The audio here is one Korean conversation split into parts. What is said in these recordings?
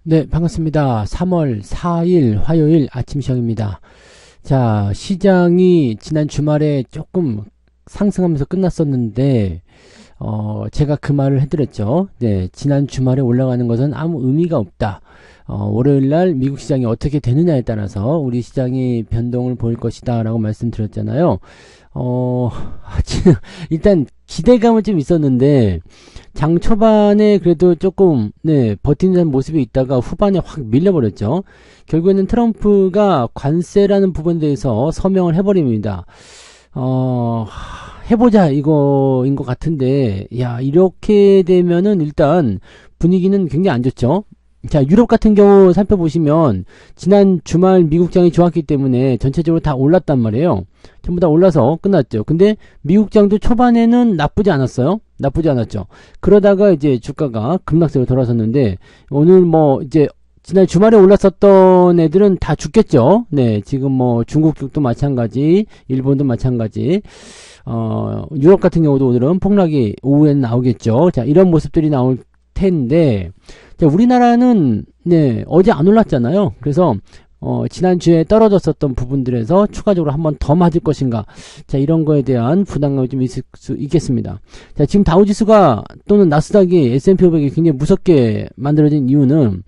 네, 반갑습니다. 3월 4일 화요일 아침 시황입니다. 자, 시장이 지난 주말에 조금 상승하면서 끝났었는데, 제가 그 말을 해드렸죠. 네, 지난 주말에 올라가는 것은 아무 의미가 없다. 월요일날 미국 시장이 어떻게 되느냐에 따라서 우리 시장이 변동을 보일 것이다 라고 말씀드렸잖아요. 일단 기대감은 좀 있었는데 장 초반에 그래도 조금 버티는 모습이 있다가 후반에 확 밀려버렸죠. 결국에는 트럼프가 관세라는 부분에 대해서 서명을 해버립니다. 해보자 이거인 것 같은데, 야, 이렇게 되면은 일단 분위기는 굉장히 안 좋죠. 자, 유럽 같은 경우 살펴보시면 지난 주말 미국장이 좋았기 때문에 전체적으로 다 올랐단 말이에요. 전부 다 올라서 끝났죠. 근데 미국장도 초반에는 나쁘지 않았어요. 나쁘지 않았죠. 그러다가 이제 주가가 급락세로 돌아섰는데, 오늘 뭐 이제 지난 주말에 올랐었던 애들은 다 죽겠죠. 네, 지금 뭐 중국 쪽도 마찬가지, 일본도 마찬가지. 유럽 같은 경우도 오늘은 폭락이 오후에는 나오겠죠. 자, 이런 모습들이 나올 텐데, 자, 우리나라는 어제 안 올랐잖아요. 그래서 지난주에 떨어졌었던 부분들에서 추가적으로 한번 더 맞을 것인가, 자, 이런 거에 대한 부담감이 좀 있을 수 있겠습니다. 자, 지금 다우지수가 또는 나스닥이 S&P 500이 굉장히 무섭게 만들어진 이유는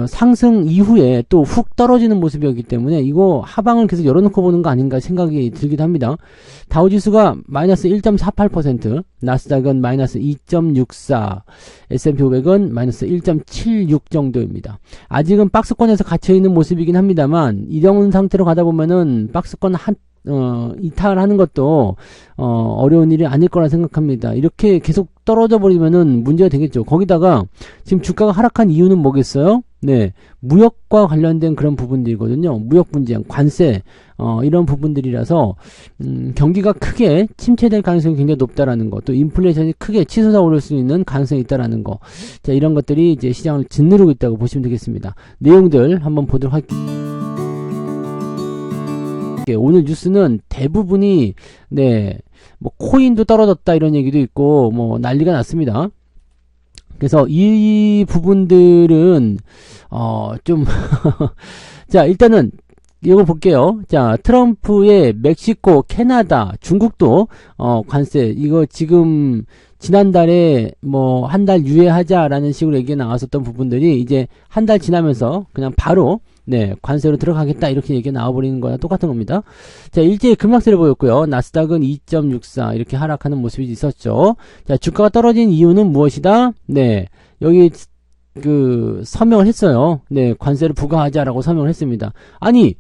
상승 이후에 또 훅 떨어지는 모습이었기 때문에 이거 하방을 계속 열어놓고 보는 거 아닌가 생각이 들기도 합니다. 다우지수가 마이너스 1.48%, 나스닥은 마이너스 2.64, S&P 500은 마이너스 1.76 정도입니다. 아직은 박스권에서 갇혀있는 모습이긴 합니다만, 이런 상태로 가다 보면은 박스권 이탈하는 것도 어려운 일이 아닐 거라 생각합니다. 이렇게 계속 떨어져 버리면은 문제가 되겠죠. 거기다가 지금 주가가 하락한 이유는 뭐겠어요? 네, 무역과 관련된 그런 부분들이거든요. 무역 분쟁, 관세, 이런 부분들이라서 경기가 크게 침체될 가능성이 굉장히 높다라는 거, 또 인플레이션이 크게 치솟아 오를 수 있는 가능성이 있다라는 거, 자, 이런 것들이 이제 시장을 짓누르고 있다고 보시면 되겠습니다. 내용들 한번 보도록 할게요. 오늘 뉴스는 대부분이 뭐 코인도 떨어졌다 이런 얘기도 있고 뭐 난리가 났습니다. 그래서 이 부분들은 좀 자, 일단은 이거 볼게요. 자, 트럼프의 멕시코, 캐나다, 중국도 관세, 이거 지금 지난달에 뭐 한 달 유예하자라는 식으로 얘기가 나왔었던 부분들이 이제 한 달 지나면서 그냥 바로 관세로 들어가겠다 이렇게 얘기가 나와버리는 거랑 똑같은 겁니다. 자, 일제히 급락세를 보였고요. 나스닥은 2.64 이렇게 하락하는 모습이 있었죠. 자, 주가가 떨어진 이유는 무엇이다? 여기 서명을 했어요. 관세를 부과하자라고 서명을 했습니다. 아니,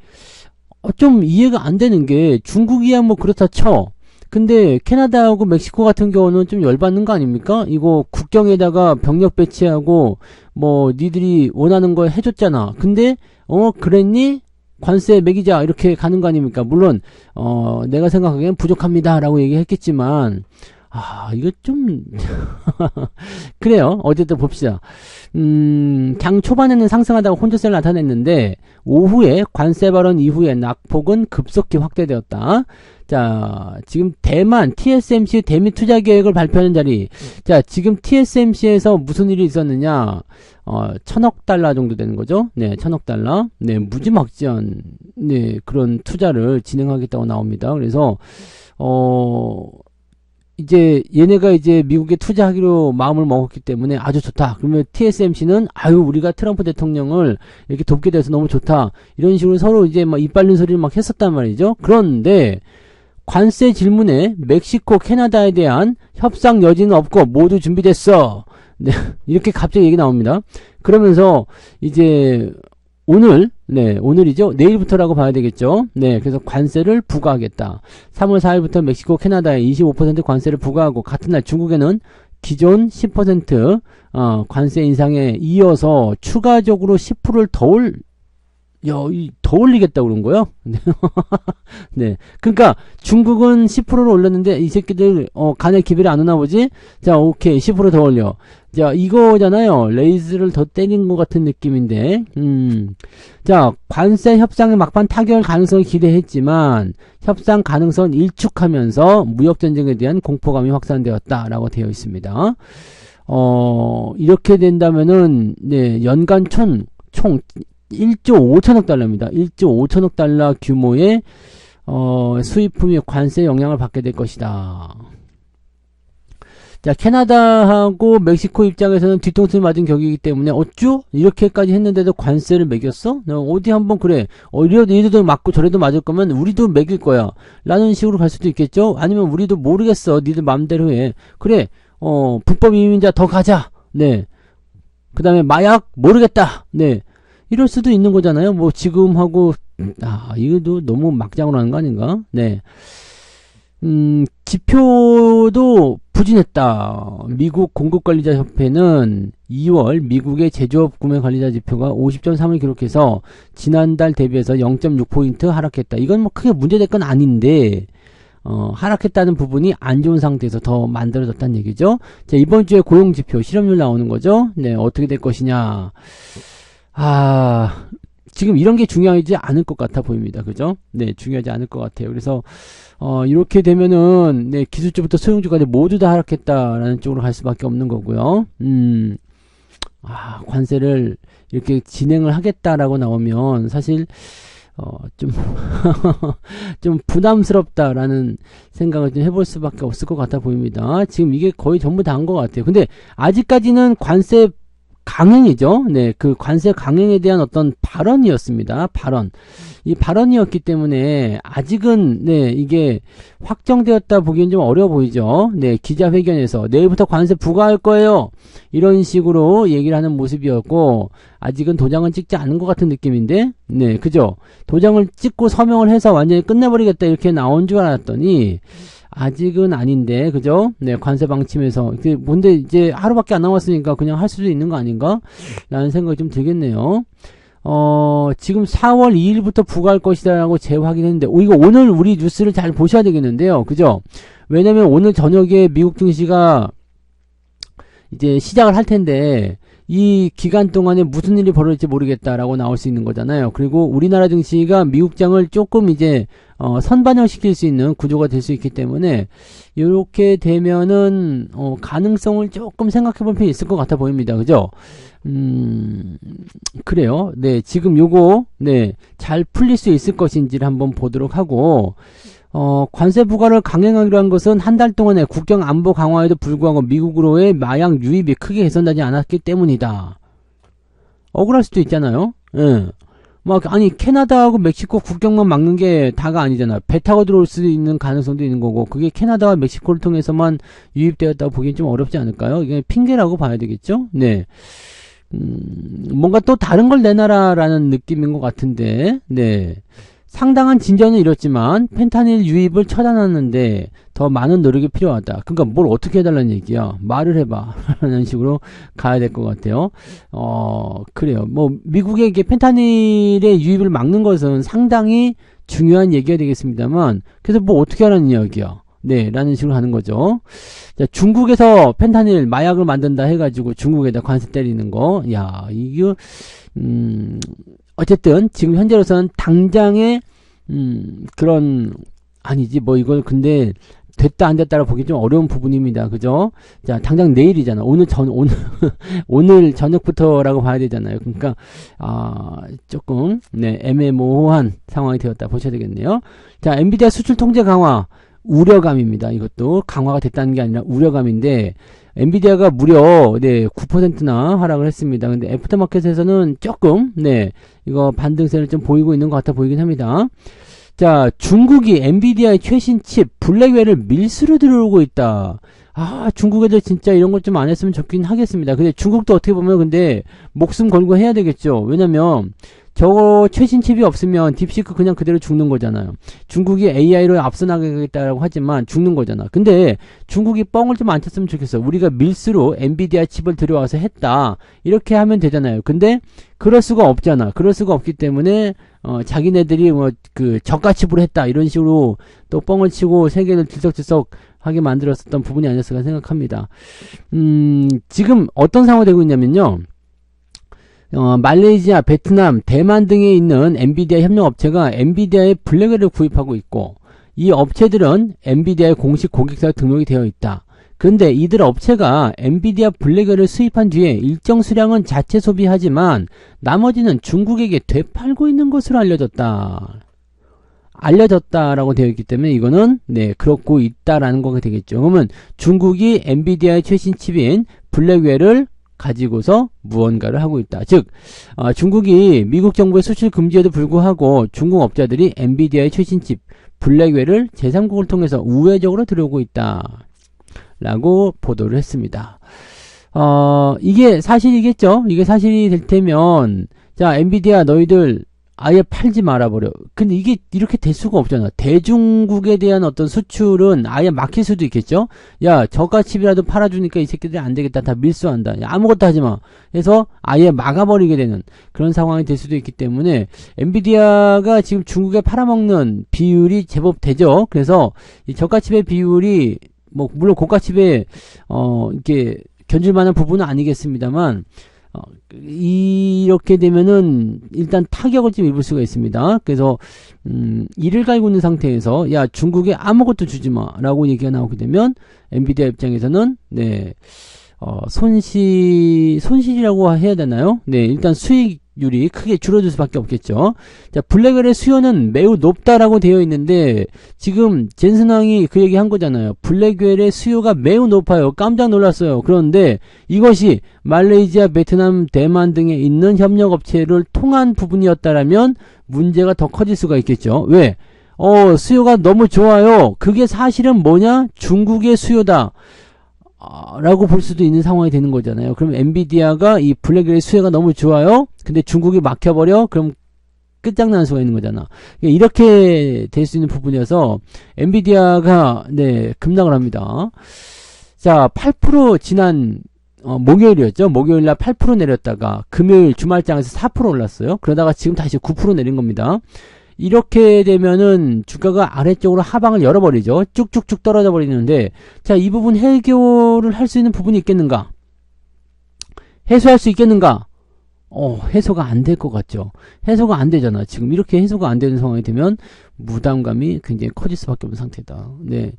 좀 이해가 안 되는 게, 중국이야 뭐 그렇다 쳐. 근데 캐나다하고 멕시코 같은 경우는 좀 열받는 거 아닙니까? 이거 국경에다가 병력 배치하고 뭐 니들이 원하는 거 해줬잖아. 근데 그랬니? 관세 매기자 이렇게 가는 거 아닙니까? 물론 내가 생각하기엔 부족합니다 라고 얘기했겠지만, 이거 좀 그래요. 어쨌든 봅시다. 장 초반에는 상승하다가 혼조세를 나타냈는데 오후에 관세 발언 이후에 낙폭은 급속히 확대되었다. 자, 지금 대만 TSMC 대미 투자 계획을 발표하는 자리. 자, 지금 TSMC에서 무슨 일이 있었느냐? 1,000억 달러 정도 되는 거죠. 1,000억 달러. 무지막지한 그런 투자를 진행하겠다고 나옵니다. 그래서 이제 얘네가 이제 미국에 투자하기로 마음을 먹었기 때문에 아주 좋다. 그러면 TSMC는 우리가 트럼프 대통령을 이렇게 돕게 돼서 너무 좋다. 이런 식으로 서로 이제 막 이빨린 소리를 막 했었단 말이죠. 그런데 관세 질문에 멕시코, 캐나다에 대한 협상 여지는 없고 모두 준비됐어. 이렇게 갑자기 얘기 나옵니다. 그러면서 이제 오늘이죠. 내일부터라고 봐야 되겠죠. 그래서 관세를 부과하겠다. 3월 4일부터 멕시코, 캐나다에 25% 관세를 부과하고, 같은 날 중국에는 기존 10% 관세 인상에 이어서 추가적으로 10%를 더 올리겠다고 그런 거요? 그러니까 중국은 10%를 올렸는데 이 새끼들 간에 기별이 안 오나 보지? 자, 오케이. 10% 더 올려. 자, 이거잖아요. 레이즈를 더 때린 것 같은 느낌인데. 자, 관세 협상의 막판 타결 가능성을 기대했지만 협상 가능성은 일축하면서 무역 전쟁에 대한 공포감이 확산되었다라고 되어 있습니다. 이렇게 된다면은, 네, 연간 총 1조 5천억 달러입니다. 1조 5천억 달러 규모의, 수입품이 관세 영향을 받게 될 것이다. 자, 캐나다하고 멕시코 입장에서는 뒤통수를 맞은 격이기 때문에 어쭈? 이렇게까지 했는데도 관세를 매겼어? 어디 한번 그래. 이래도 맞고 저래도 맞을 거면 우리도 매길 거야. 라는 식으로 갈 수도 있겠죠? 아니면 우리도 모르겠어. 니들 맘대로 해. 그래. 불법 이민자 더 가자. 네. 그 다음에 마약 모르겠다. 네. 이럴 수도 있는 거잖아요. 뭐 지금 하고 이것도 너무 막장으로 하는 거 아닌가? 네. 지표도 부진했다. 미국 공급관리자협회는 2월 미국의 제조업 구매관리자 지표가 50.3을 기록해서 지난달 대비해서 0.6포인트 하락했다. 이건 뭐 크게 문제될 건 아닌데 하락했다는 부분이 안 좋은 상태에서 더 만들어졌다는 얘기죠. 자, 이번 주에 고용지표 실업률 나오는 거죠. 네, 어떻게 될 것이냐. 지금 이런 게 중요하지 않을 것 같아 보입니다. 그죠? 네, 중요하지 않을 것 같아요. 그래서, 이렇게 되면은, 네, 기술주부터 소형주까지 모두 다 하락했다라는 쪽으로 갈 수밖에 없는 거고요. 관세를 이렇게 진행을 하겠다라고 나오면, 사실, 좀 부담스럽다라는 생각을 좀 해볼 수밖에 없을 것 같아 보입니다. 지금 이게 거의 전부 다 한 것 같아요. 근데, 아직까지는 관세 강행이죠. 네, 그 관세 강행에 대한 어떤 발언이었습니다. 이 발언이었기 때문에 아직은 네, 이게 확정되었다 보기엔 좀 어려워 보이죠. 네, 기자회견에서 내일부터 관세 부과할 거예요. 이런 식으로 얘기를 하는 모습이었고 아직은 도장은 찍지 않은 것 같은 느낌인데, 네, 그죠? 도장을 찍고 서명을 해서 완전히 끝내버리겠다 이렇게 나온 줄 알았더니 아직은 아닌데, 그죠? 네, 관세 방침에서. 뭔데, 이제 하루밖에 안 남았으니까 그냥 할 수도 있는 거 아닌가? 라는 생각이 좀 들겠네요. 지금 4월 2일부터 부과할 것이다 라고 재확인했는데, 이거 오늘 우리 뉴스를 잘 보셔야 되겠는데요. 그죠? 왜냐면 오늘 저녁에 미국 증시가 이제 시작을 할 텐데, 이 기간 동안에 무슨 일이 벌어질지 모르겠다라고 나올 수 있는 거잖아요. 그리고 우리나라 증시가 미국장을 조금 이제 선반영시킬 수 있는 구조가 될 수 있기 때문에 이렇게 되면은 가능성을 조금 생각해 볼 필요 있을 것 같아 보입니다. 그죠? 그래요. 네, 지금 요거 네, 잘 풀릴 수 있을 것인지를 한번 보도록 하고 관세 부과를 강행하기로 한 것은 한 달 동안의 국경 안보 강화에도 불구하고 미국으로의 마약 유입이 크게 개선되지 않았기 때문이다. 억울할 수도 있잖아요. 예. 아니, 캐나다하고 멕시코 국경만 막는 게 다가 아니잖아. 배 타고 들어올 수 있는 가능성도 있는 거고, 그게 캐나다와 멕시코를 통해서만 유입되었다고 보기엔 좀 어렵지 않을까요? 이게 핑계라고 봐야 되겠죠? 네. 뭔가 또 다른 걸 내놔라라는 느낌인 것 같은데, 네. 상당한 진전은 이뤘지만 펜타닐 유입을 처단하는데 더 많은 노력이 필요하다. 그러니까 뭘 어떻게 해달라는 얘기야. 말을 해봐. 라는 식으로 가야 될 것 같아요. 그래요. 뭐 미국의 이게 펜타닐의 유입을 막는 것은 상당히 중요한 얘기가 되겠습니다만, 그래서 뭐 어떻게 하라는 이야기야. 네, 라는 식으로 하는 거죠. 자, 중국에서 펜타닐 마약을 만든다 해가지고 중국에다 관세 때리는 거. 야, 이거 어쨌든 지금 현재로서는 당장의 그런 아니지 뭐 이걸 근데 됐다 안 됐다라 보기 좀 어려운 부분입니다. 그죠? 자, 당장 내일이잖아. 오늘 오늘 저녁부터라고 봐야 되잖아요. 그러니까 조금 네, 애매모호한 상황이 되었다 보셔야 되겠네요. 자, 엔비디아 수출 통제 강화 우려감입니다. 이것도 강화가 됐다는 게 아니라 우려감인데, 엔비디아가 무려, 네, 9%나 하락을 했습니다. 근데 애프터마켓에서는 조금, 네, 이거 반등세를 좀 보이고 있는 것 같아 보이긴 합니다. 자, 중국이 엔비디아의 최신 칩, 블랙웰을 밀수로 들어오고 있다. 중국 애들 진짜 이런 것 좀 안 했으면 좋긴 하겠습니다. 근데 중국도 어떻게 보면 근데 목숨 걸고 해야 되겠죠. 왜냐면, 저거 최신 칩이 없으면 딥시크 그냥 그대로 죽는 거잖아요. 중국이 AI로 앞서 나가겠다고 하지만 죽는 거잖아. 근데 중국이 뻥을 좀 안 쳤으면 좋겠어. 우리가 밀수로 엔비디아 칩을 들여와서 했다. 이렇게 하면 되잖아요. 근데 그럴 수가 없잖아. 그럴 수가 없기 때문에 자기네들이 뭐 그 저가 칩으로 했다. 이런 식으로 또 뻥을 치고 세계를 들썩들썩 하게 만들었었던 부분이 아니었을까 생각합니다. 지금 어떤 상황이 되고 있냐면요. 말레이시아, 베트남, 대만 등에 있는 엔비디아 협력업체가 엔비디아의 블랙웰을 구입하고 있고, 이 업체들은 엔비디아의 공식 고객사에 등록이 되어 있다. 그런데 이들 업체가 엔비디아 블랙웰을 수입한 뒤에 일정 수량은 자체 소비하지만 나머지는 중국에게 되팔고 있는 것으로 알려졌다라고 되어 있기 때문에 이거는 네 그렇고 있다라는 거가 되겠죠. 그러면 중국이 엔비디아의 최신 칩인 블랙웰을 가지고서 무언가를 하고 있다. 즉 중국이 미국 정부의 수출 금지에도 불구하고 중국 업자들이 엔비디아의 최신 칩 블랙웰을 제3국을 통해서 우회적으로 들어오고 있다 라고 보도를 했습니다. 이게 사실이겠죠. 이게 사실이 될 테면 자 엔비디아 너희들 아예 팔지 말아버려. 근데 이게 이렇게 될 수가 없잖아. 대중국에 대한 어떤 수출은 아예 막힐 수도 있겠죠. 야 저가 칩이라도 팔아주니까 이 새끼들이 안되겠다. 다 밀수한다. 야, 아무것도 하지마 해서 아예 막아버리게 되는 그런 상황이 될 수도 있기 때문에 엔비디아가 지금 중국에 팔아먹는 비율이 제법 되죠. 그래서 이 저가 칩의 비율이 뭐 물론 고가 칩에 이렇게 견줄만한 부분은 아니겠습니다만 이렇게 되면은 일단 타격을 좀 입을 수가 있습니다. 그래서 이를 갈고 있는 상태에서 야 중국에 아무것도 주지마 라고 얘기가 나오게 되면 엔비디아 입장에서는 네 손실이라고 해야 되나요? 네 일단 수익률이 크게 줄어들 수밖에 없겠죠. 자 블랙웰의 수요는 매우 높다라고 되어 있는데 지금 젠슨 왕이 그 얘기 한 거잖아요. 블랙웰의 수요가 매우 높아요. 깜짝 놀랐어요. 그런데 이것이 말레이시아, 베트남, 대만 등에 있는 협력업체를 통한 부분이었다라면 문제가 더 커질 수가 있겠죠. 왜? 수요가 너무 좋아요. 그게 사실은 뭐냐? 중국의 수요다. 라고 볼 수도 있는 상황이 되는 거잖아요. 그럼 엔비디아가 이 블랙웰의 수요가 너무 좋아요. 근데 중국이 막혀버려. 그럼 끝장나는 수가 있는 거잖아. 이렇게 될 수 있는 부분이어서 엔비디아가 네 급락을 합니다. 자 8% 지난 목요일이었죠. 목요일날 8% 내렸다가 금요일 주말장에서 4% 올랐어요. 그러다가 지금 다시 9% 내린 겁니다. 이렇게 되면은 주가가 아래쪽으로 하방을 열어버리죠. 쭉쭉쭉 떨어져 버리는데 자 이 부분 해결을 할 수 있는 부분이 있겠는가? 해소할 수 있겠는가? 해소가 안 될 것 같죠. 해소가 안 되잖아. 지금 이렇게 해소가 안 되는 상황이 되면 부담감이 굉장히 커질 수밖에 없는 상태다. 네,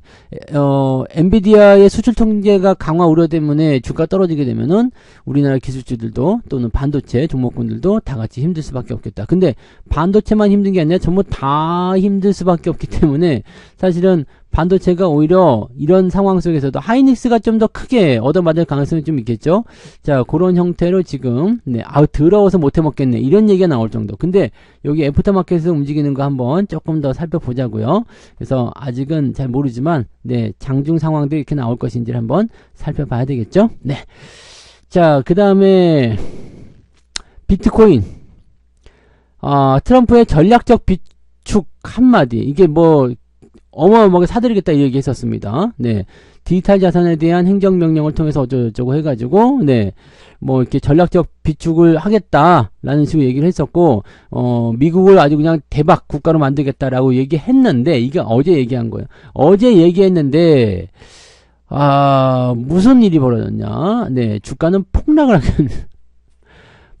엔비디아의 수출 통제가 강화 우려 때문에 주가 떨어지게 되면은 우리나라 기술주들도 또는 반도체 종목군들도 다 같이 힘들 수밖에 없겠다. 근데 반도체만 힘든 게 아니라 전부 다 힘들 수밖에 없기 때문에 사실은 반도체가 오히려 이런 상황 속에서도 하이닉스가 좀 더 크게 얻어맞을 가능성이 좀 있겠죠. 자 그런 형태로 지금 네 더러워서 못해 먹겠네 이런 얘기가 나올 정도. 근데 여기 애프터마켓에서 움직이는 거 한번 조금 더 살펴보자고요. 그래서 아직은 잘 모르지만 네 장중 상황도 이렇게 나올 것인지를 한번 살펴봐야 되겠죠. 네. 자 그 다음에 비트코인 트럼프의 전략적 비축 한마디 이게 뭐 어마어마하게 사들이겠다 이 얘기 했었습니다. 네. 디지털 자산에 대한 행정명령을 통해서 어쩌고저쩌고 해가지고, 네. 뭐, 이렇게 전략적 비축을 하겠다라는 식으로 얘기를 했었고, 미국을 아주 그냥 대박 국가로 만들겠다라고 얘기했는데, 이게 어제 얘기한 거예요. 어제 얘기했는데, 무슨 일이 벌어졌냐. 네. 주가는 폭락을 하게,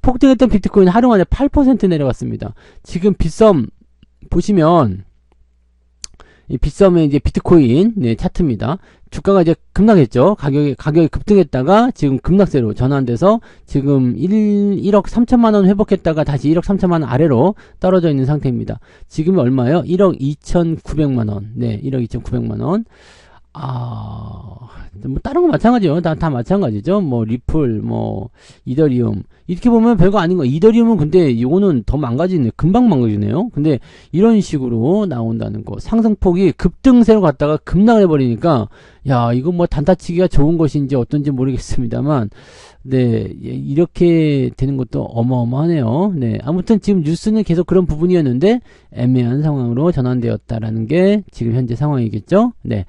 폭등했던 비트코인 하루 만에 8% 내려갔습니다. 지금 빗썸 보시면, 이 빗썸의 이제 비트코인 네, 차트입니다. 주가가 이제 급락했죠. 가격이 급등했다가 지금 급락세로 전환돼서 지금 1억 3천만 원 회복했다가 다시 1억 3천만 원 아래로 떨어져 있는 상태입니다. 지금이 얼마예요? 1억 2,900만 원. 네, 1억 2,900만 원. 뭐 다른 거 마찬가지요. 다 마찬가지죠. 뭐 리플, 뭐 이더리움 이렇게 보면 별거 아닌 거. 이더리움은 근데 이거는 더 망가지네. 금방 망가지네요. 근데 이런 식으로 나온다는 거. 상승폭이 급등세로 갔다가 급락을 해버리니까 야 이거 뭐 단타치기가 좋은 것인지 어떤지 모르겠습니다만 네 이렇게 되는 것도 어마어마하네요. 네 아무튼 지금 뉴스는 계속 그런 부분이었는데 애매한 상황으로 전환되었다라는 게 지금 현재 상황이겠죠. 네.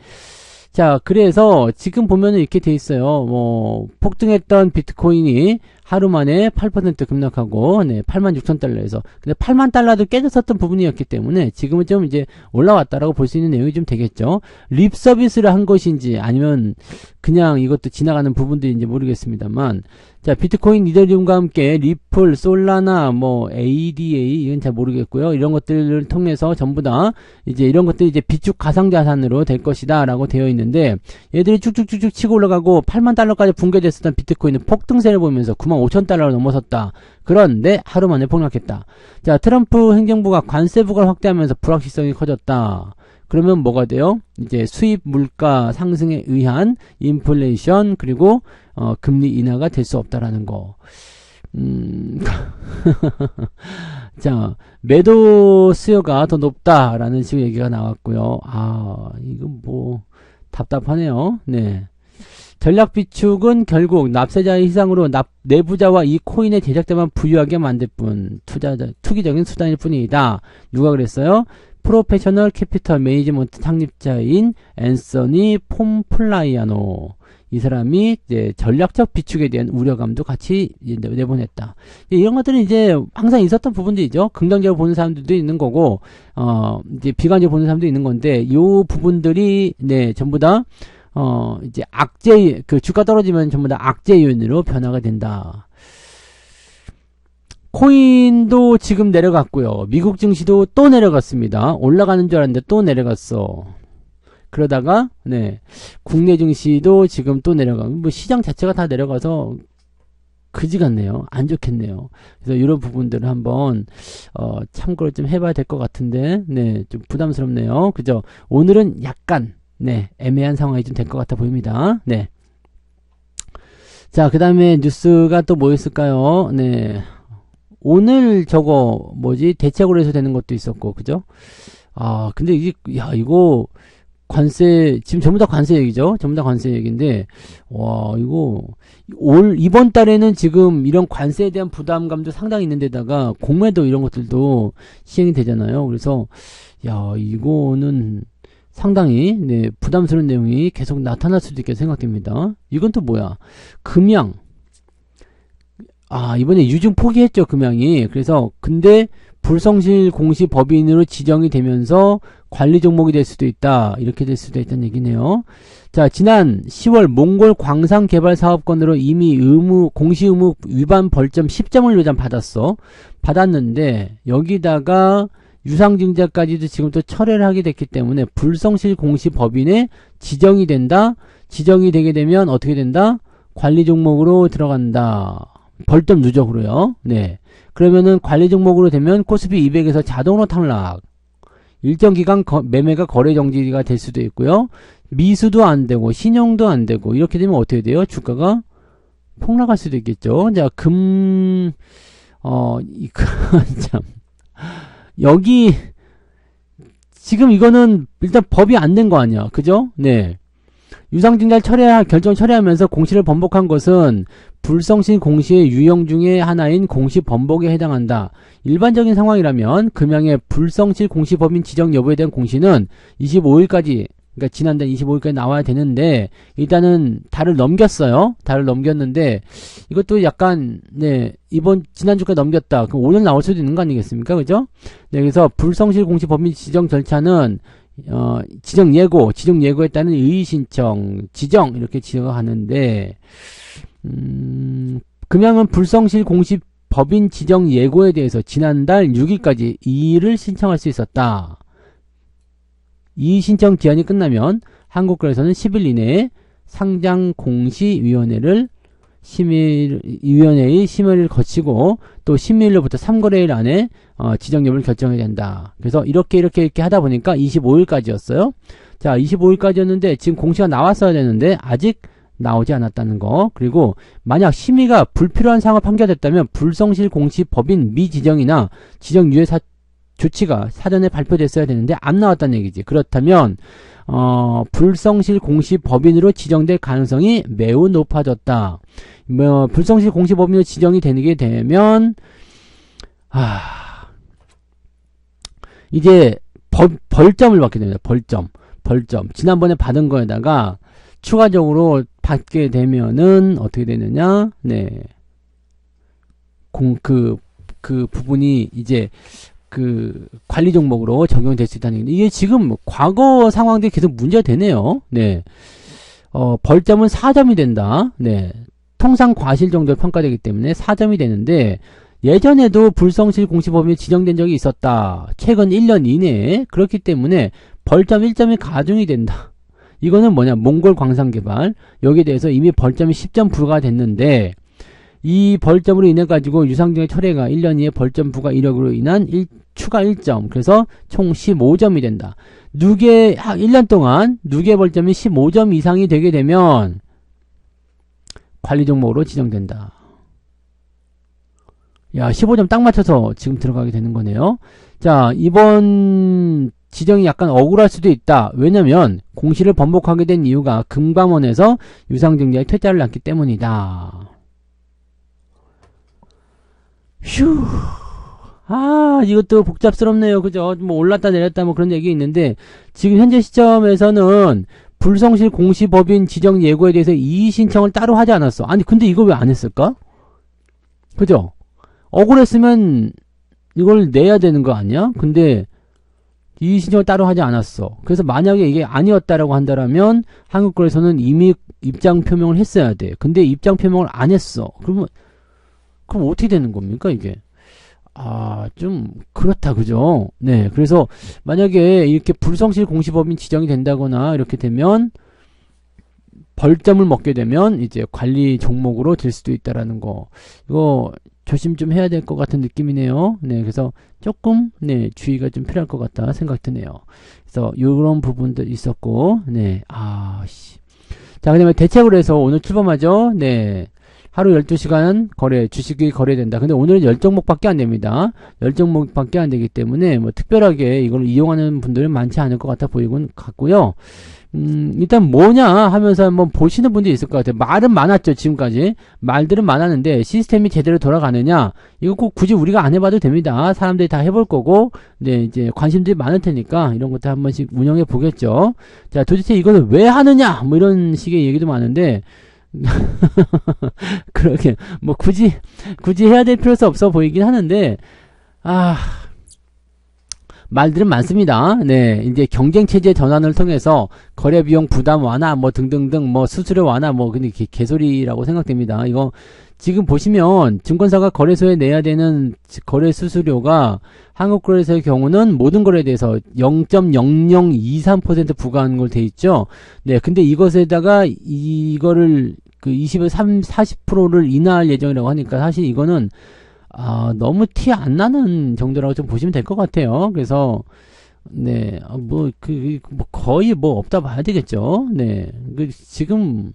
자, 그래서 지금 보면은 이렇게 돼 있어요. 뭐, 폭등했던 비트코인이 하루 만에 8% 급락하고, 네, 86,000달러에서. 근데 8만 달러도 깨졌었던 부분이었기 때문에 지금은 좀 이제 올라왔다라고 볼 수 있는 내용이 좀 되겠죠. 립 서비스를 한 것인지 아니면 그냥 이것도 지나가는 부분들인지 모르겠습니다만, 자, 비트코인, 이더리움과 함께 리플, 솔라나, 뭐, ADA, 이건 잘 모르겠고요. 이런 것들을 통해서 전부 다 이제 이런 것들이 이제 비축 가상자산으로 될 것이다 라고 되어 있는데, 얘들이 쭉쭉쭉쭉 치고 올라가고 8만 달러까지 붕괴됐었던 비트코인은 폭등세를 보이면서 9만 5천 달러를 넘어섰다. 그런데 하루 만에 폭락했다. 자, 트럼프 행정부가 관세 부과를 확대하면서 불확실성이 커졌다. 그러면 뭐가 돼요? 이제 수입 물가 상승에 의한 인플레이션 그리고 금리 인하가 될 수 없다라는 거. 자, 매도 수요가 더 높다라는 식의 얘기가 나왔고요. 아, 이건 뭐 답답하네요. 네. 전략 비축은 결국 납세자의 희생으로 내부자와 이 코인의 제작자만 부유하게 만들 뿐 투기적인 수단일 뿐이다. 누가 그랬어요? 프로페셔널 캐피털 매니지먼트 창립자인 앤서니 폼플라이아노. 이 사람이 이제 전략적 비축에 대한 우려감도 같이 내보냈다. 이런 것들은 이제 항상 있었던 부분들이죠. 긍정적으로 보는 사람들도 있는 거고, 이제 비관적으로 보는 사람도 있는 건데, 요 부분들이, 네, 전부 다, 이제 악재, 주가 떨어지면 전부 다 악재 요인으로 변화가 된다. 코인도 지금 내려갔고요. 미국 증시도 또 내려갔습니다. 올라가는 줄 알았는데 또 내려갔어. 그러다가 네, 국내 증시도 지금 또 내려가고 뭐 시장 자체가 다 내려가서 그지 같네요. 안 좋겠네요. 그래서 이런 부분들을 한번 참고를 좀 해봐야 될 것 같은데 네, 좀 부담스럽네요. 그죠? 오늘은 약간 네, 애매한 상황이 좀 될 것 같아 보입니다. 네. 자, 그 다음에 뉴스가 또 뭐 있을까요? 네. 오늘 저거 뭐지 대책으로 해서 되는 것도 있었고 그죠? 아 근데 이게 야 이거 관세 지금 전부 다 관세 얘기죠? 전부 다 관세 얘기인데 와 이거 이번 달에는 지금 이런 관세에 대한 부담감도 상당히 있는데다가 공매도 이런 것들도 시행이 되잖아요. 그래서 야 이거는 상당히 네 부담스러운 내용이 계속 나타날 수도 있게 생각됩니다. 이건 또 뭐야? 금양 이번에 유증 포기했죠, 금양이. 그래서, 근데, 불성실 공시 법인으로 지정이 되면서 관리 종목이 될 수도 있다. 이렇게 될 수도 있다는 얘기네요. 자, 지난 10월 몽골 광산 개발 사업권으로 이미 공시 의무 위반 벌점 10점을 요즘 받았는데, 여기다가 유상증자까지도 지금 또 철회를 하게 됐기 때문에 불성실 공시 법인에 지정이 된다. 지정이 되게 되면 어떻게 된다? 관리 종목으로 들어간다. 벌점 누적으로요. 네. 그러면은 관리 종목으로 되면 코스피 200에서 자동으로 탕락. 일정 기간 매매가 거래 정지가 될 수도 있고요. 미수도 안 되고 신용도 안 되고 이렇게 되면 어떻게 돼요? 주가가 폭락할 수도 있겠죠. 자, 참 여기 지금 이거는 일단 법이 안 된 거 아니야. 그죠? 네. 유상증자를 결정 철회하면서 공시를 번복한 것은 불성실 공시의 유형 중에 하나인 공시 번복에 해당한다. 일반적인 상황이라면 금양의 불성실 공시 법인 지정 여부에 대한 공시는 25일까지 그러니까 지난달 25일까지 나와야 되는데 일단은 달을 넘겼어요. 달을 넘겼는데 이것도 약간 네 지난주까지 넘겼다. 그럼 오늘 나올 수도 있는 거 아니겠습니까? 그죠? 네, 그래서 불성실 공시 법인 지정 절차는 지정 예고에 따른 의의 신청, 지정 이렇게 지정하는데 금양은 불성실 공시 법인 지정 예고에 대해서 지난달 6일까지 이의를 신청할 수 있었다. 이의 신청 기한이 끝나면 한국거래소는 10일 이내에 상장공시위원회의 심의를 거치고 또 심의일로부터 3거래일 안에 지정 여부를 결정해야 된다. 그래서 이렇게 하다 보니까 25일까지였어요. 자, 25일까지였는데 지금 공시가 나왔어야 되는데 아직 나오지 않았다는 거. 그리고 만약 심의가 불필요한 상황을 판결됐다면 불성실 공시 법인 미지정이나 지정 유예 조치가 사전에 발표됐어야 되는데 안 나왔다는 얘기지. 그렇다면 불성실 공시 법인으로 지정될 가능성이 매우 높아졌다. 불성실 공시 법인으로 지정이 되게 되면 이제 벌점을 받게 됩니다. 벌점. 지난번에 받은 거에다가 추가적으로 받게 되면은 어떻게 되느냐? 네. 그 부분이 이제 그 관리 종목으로 적용될 수 있다는 게, 이게 지금 과거 상황들이 계속 문제가 되네요. 네. 벌점은 4점이 된다. 네. 통상 과실 정도로 평가되기 때문에 4점이 되는데, 예전에도 불성실 공시법인이 지정된 적이 있었다. 최근 1년 이내에. 그렇기 때문에 벌점 1점이 가중이 된다. 이거는 뭐냐, 몽골 광산개발. 여기에 대해서 이미 벌점이 10점 부과됐는데, 이 벌점으로 인해 가지고 유상증의 철회가 1년 이에 벌점 부과 이력으로 인한 추가 1점. 그래서 총 15점이 된다. 1년 동안 누계 벌점이 15점 이상이 되게 되면 관리 종목으로 지정된다. 야, 15점 딱 맞춰서 지금 들어가게 되는 거네요. 자, 이번 지정이 약간 억울할 수도 있다. 왜냐면 공시를 번복하게 된 이유가 금감원에서 유상증자의 퇴짜를 났기 때문이다. 휴. 이것도 복잡스럽네요. 그죠? 뭐 올랐다 내렸다 뭐 그런 얘기 있는데, 지금 현재 시점에서는 불성실 공시법인 지정 예고에 대해서 이의 신청을 따로 하지 않았어. 아니 근데 이거 왜 안 했을까? 그죠? 억울했으면 이걸 내야 되는 거 아니야? 근데 이의 신청을 따로 하지 않았어. 그래서 만약에 이게 아니었다라고 한다면 한국거래소는 이미 입장 표명을 했어야 돼. 근데 입장 표명을 안 했어. 그럼 어떻게 되는 겁니까, 이게? 좀 그렇다, 그죠? 네, 그래서 만약에 이렇게 불성실 공시법인 지정이 된다거나 이렇게 되면 벌점을 먹게 되면 이제 관리 종목으로 될 수도 있다라는 거, 이거 조심 좀 해야 될 것 같은 느낌이네요. 네, 그래서 조금 주의가 좀 필요할 것 같다 생각 드네요. 그래서 이런 부분도 있었고, 네, 자, 그다음에 대책으로 해서 오늘 출범하죠. 네. 하루 12시간 주식이 거래된다. 근데 오늘은 10종목밖에 안 됩니다. 10종목밖에 안 되기 때문에 뭐 특별하게 이걸 이용하는 분들은 많지 않을 것 같아 보이곤 같고요. 일단 뭐냐 하면서 한번 보시는 분들이 있을 것 같아요. 말은 많았죠, 지금까지. 말들은 많았는데 시스템이 제대로 돌아가느냐? 이거 꼭 굳이 우리가 안 해봐도 됩니다. 사람들이 다 해볼 거고, 네, 이제 관심들이 많을 테니까 이런 것도 한 번씩 운영해 보겠죠. 자, 도대체 이거는 왜 하느냐? 뭐 이런 식의 얘기도 많은데, 그러게 뭐 굳이 해야 될 필요가 없어 보이긴 하는데, 말들은 많습니다. 네, 이제 경쟁 체제 전환을 통해서 거래 비용 부담 완화 뭐 등등등 뭐 수수료 완화 뭐 근데 개소리라고 생각됩니다. 이거 지금 보시면 증권사가 거래소에 내야 되는 거래 수수료가 한국거래소의 경우는 모든 거래에 대해서 0.0023% 부과하는 걸 돼 있죠. 네, 근데 이것에다가 이거를 그 40%를 인하할 예정이라고 하니까 사실 이거는 너무 티 안 나는 정도라고 좀 보시면 될 것 같아요. 그래서 네, 거의 뭐 없다 봐야 되겠죠. 네, 지금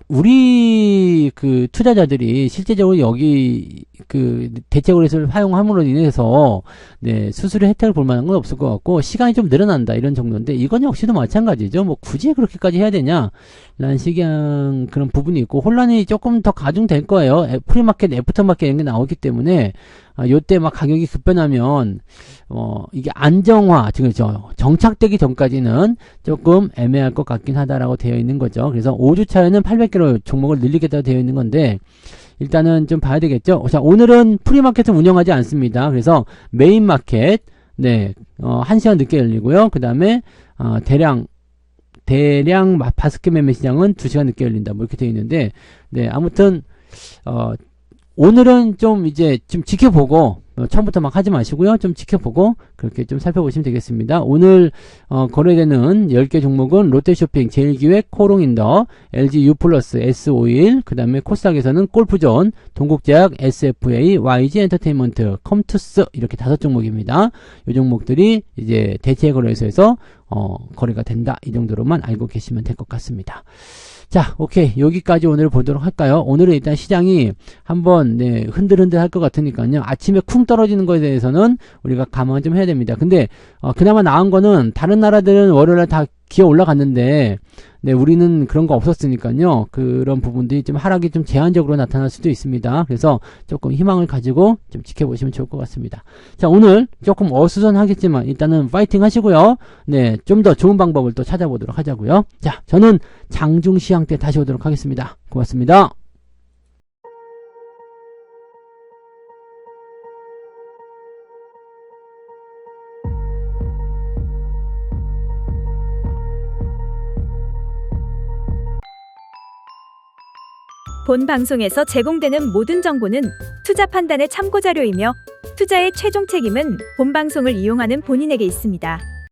우리 그 투자자들이 실제적으로 여기 그 대체거래소를 활용함으로 인해서 네, 수수료 혜택을 볼 만한 건 없을 것 같고, 시간이 좀 늘어난다 이런 정도인데, 이건 역시도 마찬가지죠. 뭐 굳이 그렇게까지 해야 되냐 라는 식의 그런 부분이 있고, 혼란이 조금 더 가중될 거예요. 프리마켓, 애프터마켓 이런 게 나오기 때문에 요때 막 가격이 급변하면 이게 안정화, 지금 정착되기 전까지는 조금 애매할 것 같긴 하다라고 되어 있는 거죠. 그래서 5주차에는 800개로 종목을 늘리겠다고 되어 있는 건데, 일단은 좀 봐야 되겠죠. 자, 오늘은 프리마켓을 운영하지 않습니다. 그래서 메인 마켓, 네, 1시간 늦게 열리고요. 그 다음에 대량 바스켓 매매 시장은 2시간 늦게 열린다. 뭐 이렇게 되어 있는데, 네, 아무튼 오늘은 좀 이제 좀 지켜보고, 처음부터 막 하지 마시고요. 좀 지켜보고 그렇게 좀 살펴보시면 되겠습니다. 오늘 거래되는 10개 종목은 롯데쇼핑, 제일기획, 코롱인더, LG U+, S51, 그 다음에 코스닥에서는 골프존, 동국제약, SFA, YG 엔터테인먼트, 컴투스 이렇게 5종목입니다. 이 종목들이 이제 대체 거래소에서 거래가 된다. 이 정도로만 알고 계시면 될 것 같습니다. 자, 오케이. 여기까지 오늘 보도록 할까요? 오늘은 일단 시장이 한번 흔들흔들 할 것 같으니까요. 아침에 쿵 떨어지는 거에 대해서는 우리가 감안 좀 해야 됩니다. 근데 그나마 나은 거는 다른 나라들은 월요일날 다 기어 올라갔는데, 네, 우리는 그런 거 없었으니까요. 그런 부분들이 좀 하락이 좀 제한적으로 나타날 수도 있습니다. 그래서 조금 희망을 가지고 좀 지켜보시면 좋을 것 같습니다. 자, 오늘 조금 어수선하겠지만 일단은 파이팅 하시고요. 네, 좀 더 좋은 방법을 또 찾아보도록 하자고요. 자, 저는 장중시황 때 다시 오도록 하겠습니다. 고맙습니다. 본 방송에서 제공되는 모든 정보는 투자 판단의 참고 자료이며 투자의 최종 책임은 본 방송을 이용하는 본인에게 있습니다.